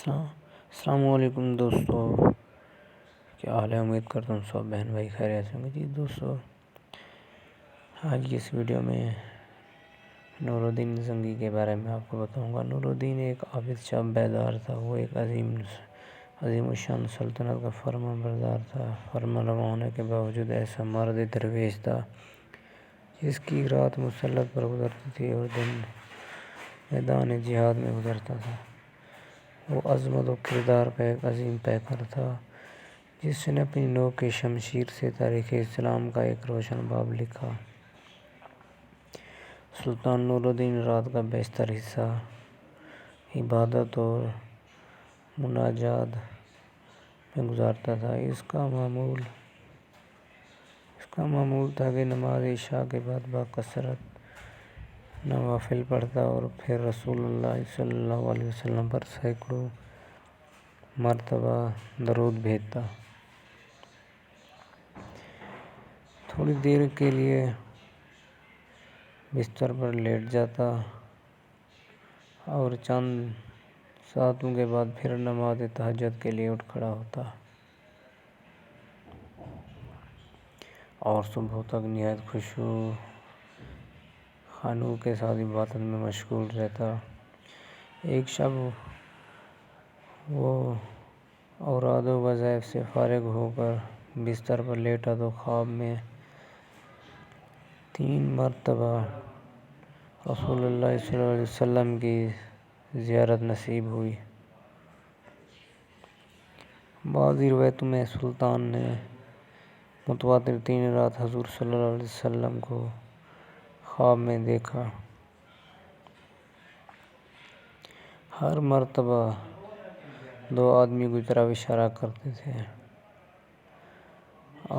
السلام علیکم دوستو، کیا حال ہے؟ امید کرتا ہوں سب بہن بھائی خیریت سے ہوں گے۔ جی دوستو، آج کی اس ویڈیو میں نور الدین زنگی کے بارے میں آپ کو بتاؤں گا۔ نور الدین ایک عابد شب بیدار تھا۔ وہ ایک عظیم الشان سلطنت کا فرمان بردار تھا۔ فرما روا ہونے کے باوجود ایسا مرد درویش تھا جس کی رات مسلط پر گزرتی تھی اور دن میدان جہاد میں گزرتا تھا۔ وہ عظمت و کردار کا ایک عظیم پیکر تھا جس نے اپنی نوک کی شمشیر سے تاریخ اسلام کا ایک روشن باب لکھا۔ سلطان نور الدین رات کا بیشتر حصہ عبادت اور مناجات میں گزارتا تھا۔ اس کا معمول تھا کہ نماز عشاء کے بعد بکثرت نوافل پڑھتا اور پھر رسول اللہ صلی اللہ علیہ وسلم پر سینکڑوں مرتبہ درود بھیجتا۔ تھوڑی دیر کے لیے بستر پر لیٹ جاتا اور چند ساعتوں کے بعد پھر نماز تہجد کے لیے اٹھ کھڑا ہوتا اور صبح تک نہایت خشوع و خضوع کے ساتھ عبادت میں مشغول رہتا۔ ایک شب وہ اوراد و وظائف سے فارغ ہو کر بستر پر لیٹا تو خواب میں 3 مرتبہ رسول اللہ صلی اللہ علیہ وسلم کی زیارت نصیب ہوئی۔ بعض روایتوں میں سلطان نے متواتر 3 رات حضور صلی اللہ علیہ وسلم کو خواب میں دیکھا۔ ہر مرتبہ 2 آدمی کی طرف اشارہ کرتے تھے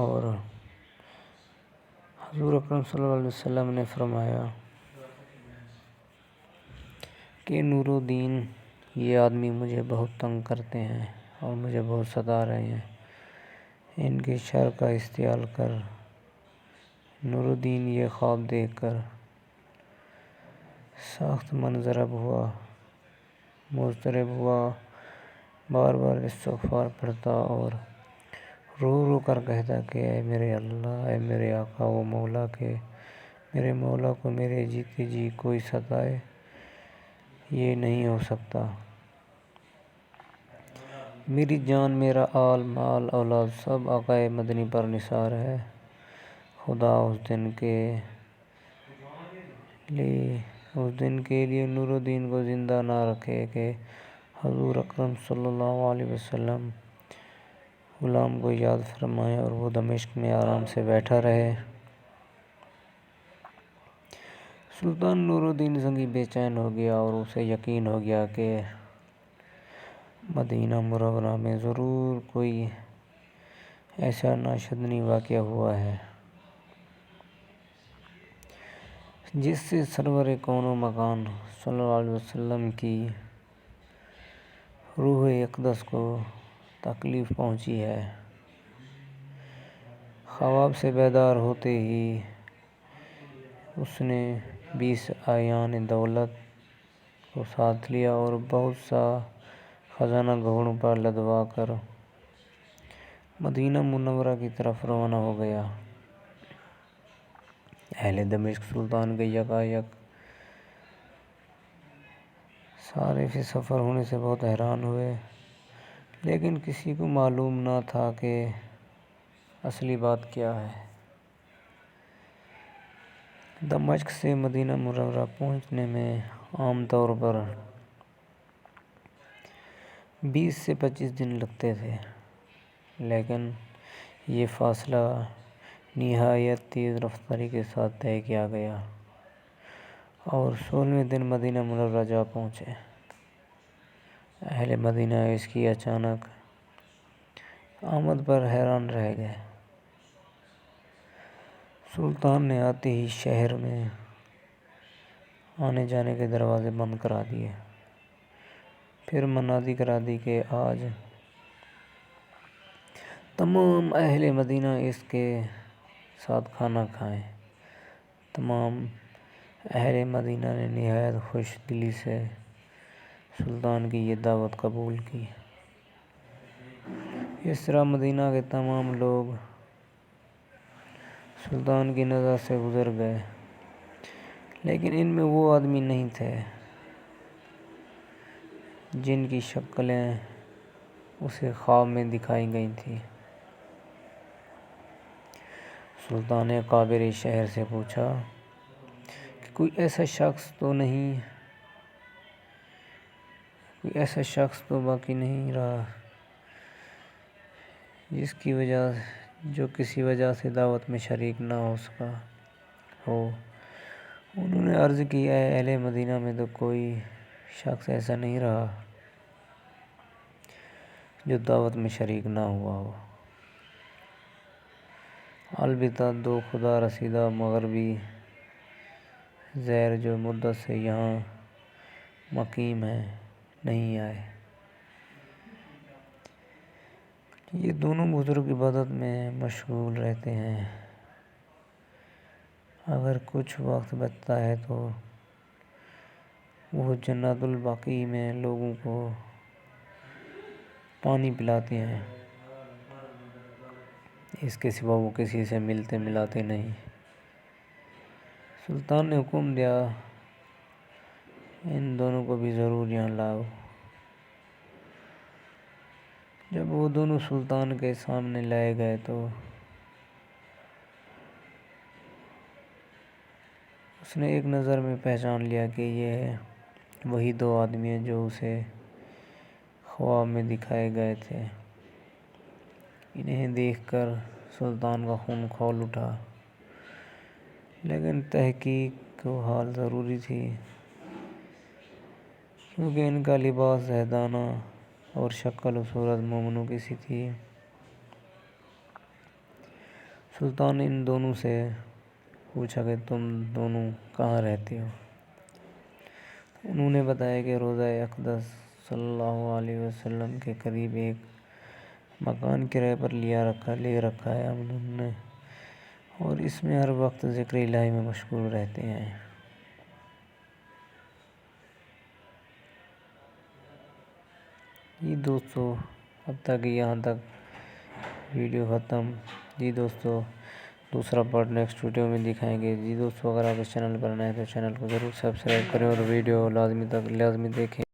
اور حضور اکرم صلی اللہ علیہ وسلم نے فرمایا کہ نور الدین، یہ آدمی مجھے بہت تنگ کرتے ہیں اور مجھے بہت ستا رہے ہیں، ان کی شر کا احتیاط کر۔ نور الدین یہ خواب دیکھ کر سخت منضرب ہوا، مضطرب ہوا، بار بار استغفار پڑھتا اور رو رو کر کہتا کہ اے میرے اللہ، اے میرے آقا و مولا، کہ میرے مولا کو میرے جیتے جی کوئی ستائے، یہ نہیں ہو سکتا۔ میری جان، میرا آل، مال، اولاد سب آقا مدنی پر نثار ہے۔ خدا اس دن کے لیے نور الدین کو زندہ نہ رکھے کہ حضور اکرم صلی اللہ علیہ وسلم غلام کو یاد فرمائیں اور وہ دمشق میں آرام سے بیٹھا رہے۔ سلطان نور الدین زنگی بے چین ہو گیا اور اسے یقین ہو گیا کہ مدینہ منورہ میں ضرور کوئی ایسا ناشدنی واقعہ ہوا ہے جس سے سرور کون و مکان صلی اللہ علیہ وسلم کی روح اقدس کو تکلیف پہنچی ہے۔ خواب سے بیدار ہوتے ہی اس نے 20 اعیان دولت کو ساتھ لیا اور بہت سا خزانہ گھوڑوں پر لدوا کر مدینہ منورہ کی طرف روانہ ہو گیا۔ اہل دمشق سلطان کے یکایک صارف سفر ہونے سے بہت حیران ہوئے، لیکن کسی کو معلوم نہ تھا کہ اصلی بات کیا ہے۔ دمشق سے مدینہ منورہ پہنچنے میں عام طور پر 20 سے 25 دن لگتے تھے، لیکن یہ فاصلہ نہایت تیز رفتاری کے ساتھ طے کیا گیا اور 16ویں دن مدینہ منورہ جا پہنچے۔ اہل مدینہ اس کی اچانک آمد پر حیران رہ گئے۔ سلطان نے آتے ہی شہر میں آنے جانے کے دروازے بند کرا دیے، پھر منادی کرا دی کہ آج تمام اہل مدینہ اس کے ساتھ کھانا کھائیں۔ تمام اہل مدینہ نے نہایت خوش دلی سے سلطان کی یہ دعوت قبول کی۔ اس طرح مدینہ کے تمام لوگ سلطان کی نظر سے گزر گئے، لیکن ان میں وہ آدمی نہیں تھے جن کی شکلیں اسے خواب میں دکھائی گئی تھیں۔ سلطان نے کابری شہر سے پوچھا کہ کوئی ایسا شخص تو باقی نہیں رہا جو کسی وجہ سے دعوت میں شریک نہ ہو سکا ہو۔ انہوں نے عرض کی، اے اہل مدینہ میں تو کوئی شخص ایسا نہیں رہا جو دعوت میں شریک نہ ہوا ہو، البتہ دو خدا رسیدہ مغربی زیر جو مدت سے یہاں مقیم ہیں نہیں آئے۔ یہ دونوں بزرگ عبادت میں مشغول رہتے ہیں، اگر کچھ وقت بچتا ہے تو وہ جنت البقیع میں لوگوں کو پانی پلاتے ہیں، اس کے سوا وہ کسی سے ملتے ملاتے نہیں۔ سلطان نے حکم دیا، ان دونوں کو بھی ضرور یہاں لاؤ۔ جب وہ دونوں سلطان کے سامنے لائے گئے تو اس نے ایک نظر میں پہچان لیا کہ یہ وہی دو آدمی ہیں جو اسے خواب میں دکھائے گئے تھے۔ انہیں دیکھ کر سلطان کا خون کھول اٹھا، لیکن تحقیق کو حال ضروری تھی کیونکہ ان کا لباس زاہدانہ اور شکل و صورت مومنوں کی سی تھی۔ سلطان نے ان دونوں سے پوچھا کہ تم دونوں کہاں رہتے ہو؟ انہوں نے بتایا کہ روضہ اقدس صلی اللہ علیہ وسلم کے قریب ایک مکان کرائے پر لے رکھا ہے انہوں نے، اور اس میں ہر وقت ذکر الہی میں مشغول رہتے ہیں۔ جی دوستو، اب تک یہاں تک ویڈیو ختم۔ جی دوستو، دوسرا پارٹ نیکسٹ ویڈیو میں دکھائیں گے۔ جی دوستو، اگر آپ اس چینل پر نئے ہیں تو چینل کو ضرور سبسکرائب کریں اور ویڈیو لازمی دیکھیں۔